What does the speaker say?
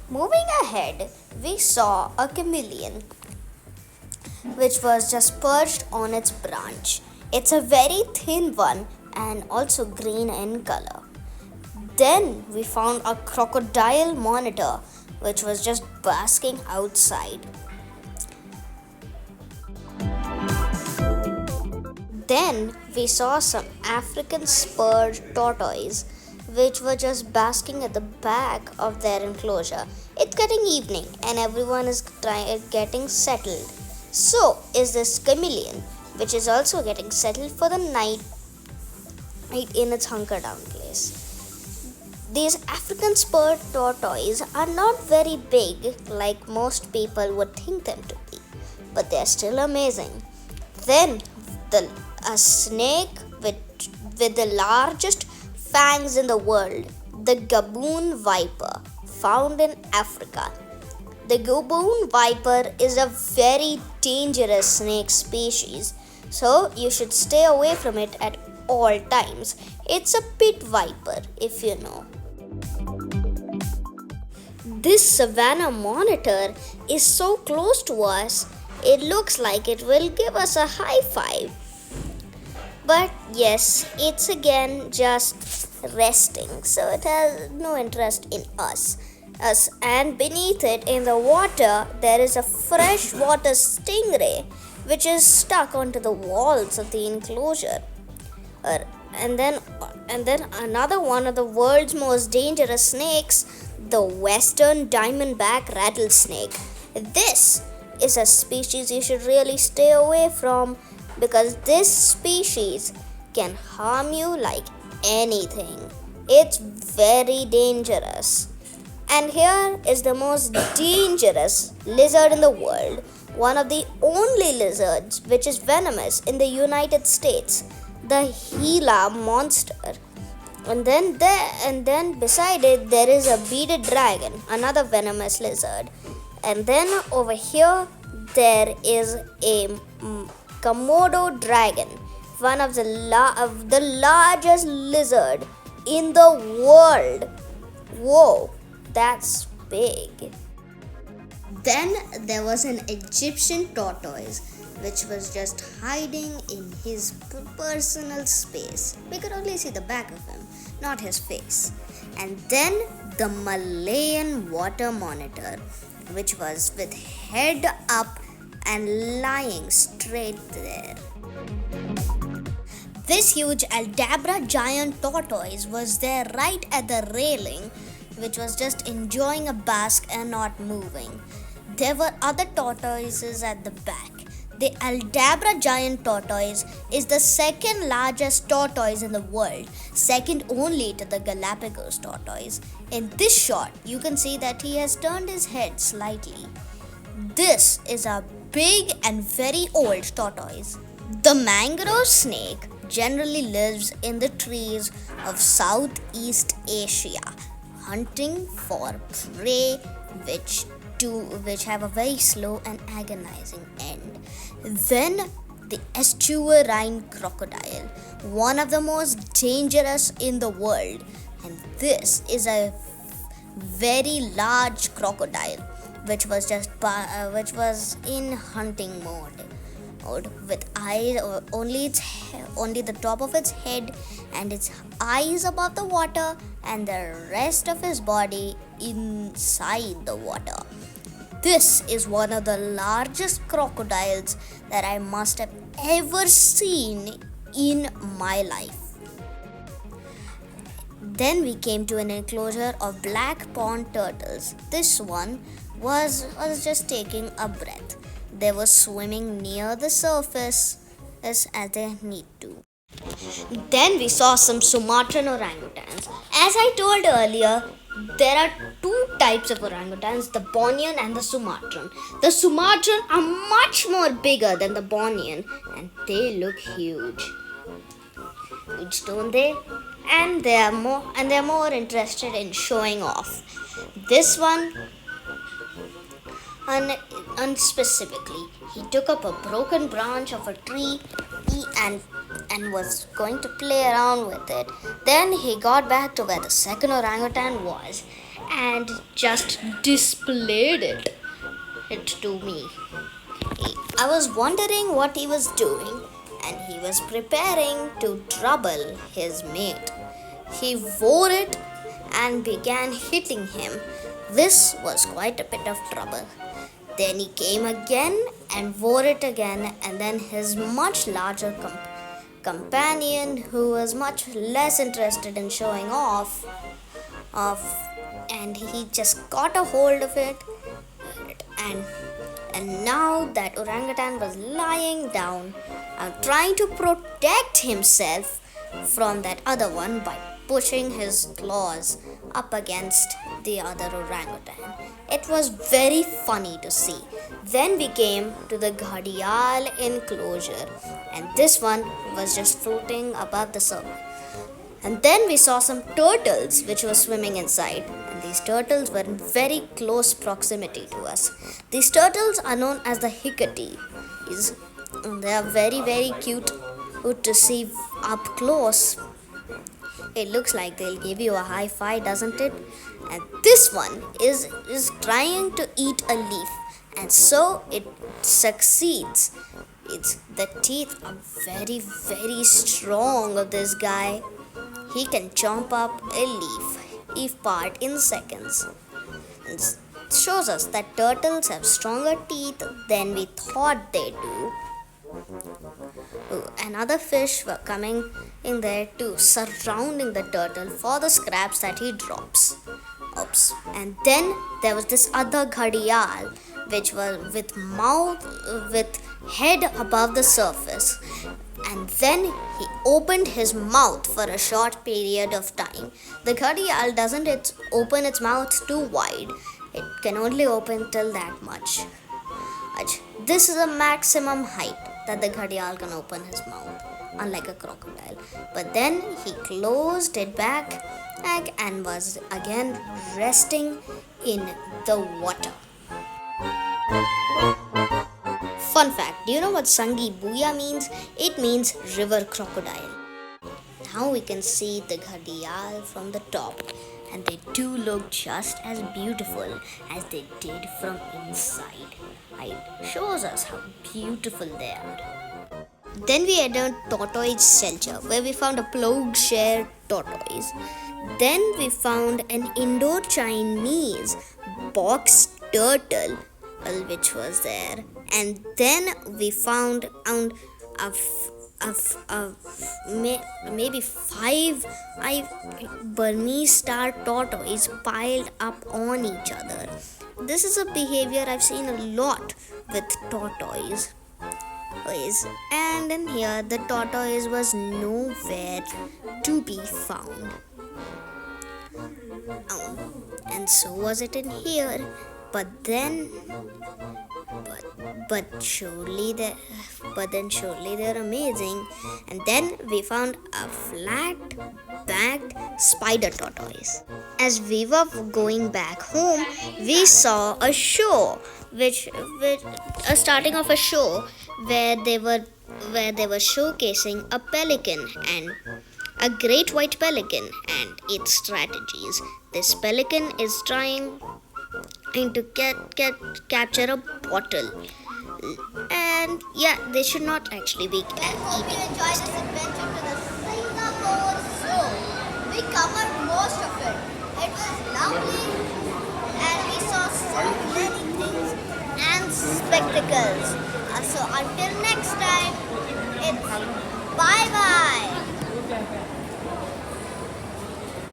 Moving ahead, we saw a chameleon which was just perched on its branch. It's a very thin one and also green in color. Then we found a crocodile monitor which was just basking outside. Then we saw some African spurred tortoise which were just basking at the back of their enclosure. It's getting evening and everyone is getting settled. So is this chameleon which is also getting settled for the night in its hunker down place. These African spurred tortoises are not very big like most people would think them to be, but they are still amazing. Then a snake with the largest fangs in the world, the gaboon viper, found in Africa. The gaboon viper is a very dangerous snake species, so you should stay away from it at all times. It's a pit viper, if you know. This savanna monitor is so close to us, it looks like it will give us a high five. But yes, it's again just resting, so it has no interest in us. And beneath it in the water, there is a freshwater stingray which is stuck onto the walls of the enclosure. And then another one of the world's most dangerous snakes, the western diamondback rattlesnake. This is a species you should really stay away from because this species can harm you like anything. It's very dangerous. And here is the most dangerous lizard in the world, one of the only lizards which is venomous in the United States, the Gila monster. And then beside it there is a bearded dragon, another venomous lizard. And then over here there is a Komodo dragon, one of the largest lizard in the world. Whoa, that's big. Then there was an Egyptian tortoise which was just hiding in his personal space. We could only see the back of him, not his face. And then the Malayan water monitor, which was with head up and lying straight there. This huge Aldabra giant tortoise was there right at the railing, which was just enjoying a bask and not moving. There were other tortoises at the back. The Aldabra giant tortoise is the second largest tortoise in the world, second only to the Galapagos tortoise. In this shot, you can see that he has turned his head slightly. This is a big and very old tortoise. The mangrove snake generally lives in the trees of Southeast Asia, hunting for prey which have a very slow and agonizing end. Then the estuarine crocodile, one of the most dangerous in the world, and this is a very large crocodile which was in hunting mode with eyes only the top of its head and its eyes above the water and the rest of his body inside the water. This is one of the largest crocodiles that I must have ever seen in my life. Then we came to an enclosure of black pond turtles. This one was just taking a breath. They were swimming near the surface as they need to. Then we saw some Sumatran orangutans. As I told earlier, there are two types of orangutans, the Bornean and the Sumatran. The Sumatran are much more bigger than the Bornean and they look huge. Huge, don't they? And they're more interested in showing off. This one unspecifically, he took up a broken branch of a tree and was going to play around with it. Then he got back to where the second orangutan was and just displayed it to me. I was wondering what he was doing, and he was preparing to trouble his mate. He wore it and began hitting him. This was quite a bit of trouble. Then he came again and wore it again, and then his much larger companion, who was much less interested in showing off, and he just got a hold of it, and now that orangutan was lying down and trying to protect himself from that other one by pushing his claws up against the other orangutan. It was very funny to see. Then we came to the ghadial enclosure, and this one was just floating above the surface. And then we saw some turtles which were swimming inside, and these turtles were in very close proximity to us. These turtles are known as the hickory. They are very, very cute to see up close. It looks like they'll give you a high five, doesn't it? And this one is trying to eat a leaf, and so it succeeds. The teeth are very, very strong of this guy. He can chomp up a leaf part in seconds. It shows us that turtles have stronger teeth than we thought they do. Another fish were coming in there too, surrounding the turtle for the scraps that he drops. Oops. And then there was this other ghadial, which was with head above the surface. And then he opened his mouth for a short period of time. The ghadial doesn't open its mouth too wide. It can only open till that much. This is the maximum height that the ghadial can open his mouth, unlike a crocodile. But then he closed it back and was again resting in the water. Fun fact, do you know what Sangi Buya means? It means river crocodile. Now we can see the ghadial from the top, and they do look just as beautiful as they did from inside. It shows us how beautiful they are. Then we entered tortoise shelter, where we found a plowshare tortoise. Then we found an Indo-Chinese box turtle, which was there. And then we found maybe 5 Burmese star tortoise piled up on each other. This is a behavior I've seen a lot with tortoise. And in here, the tortoise was nowhere to be found. And so was it in here. But then surely they're amazing. And then we found a flat-backed spider tortoise. As we were going back home, we saw a show, which a starting of a show where they were showcasing a pelican and a great white pelican and its strategies. This pelican is trying to capture a bottle, and yeah, they should not actually be eating. Hope you enjoyed this adventure to the Singapore Zoo. We covered most of it. It was lovely, and we saw so many things and spectacles. So until next time, it's bye bye.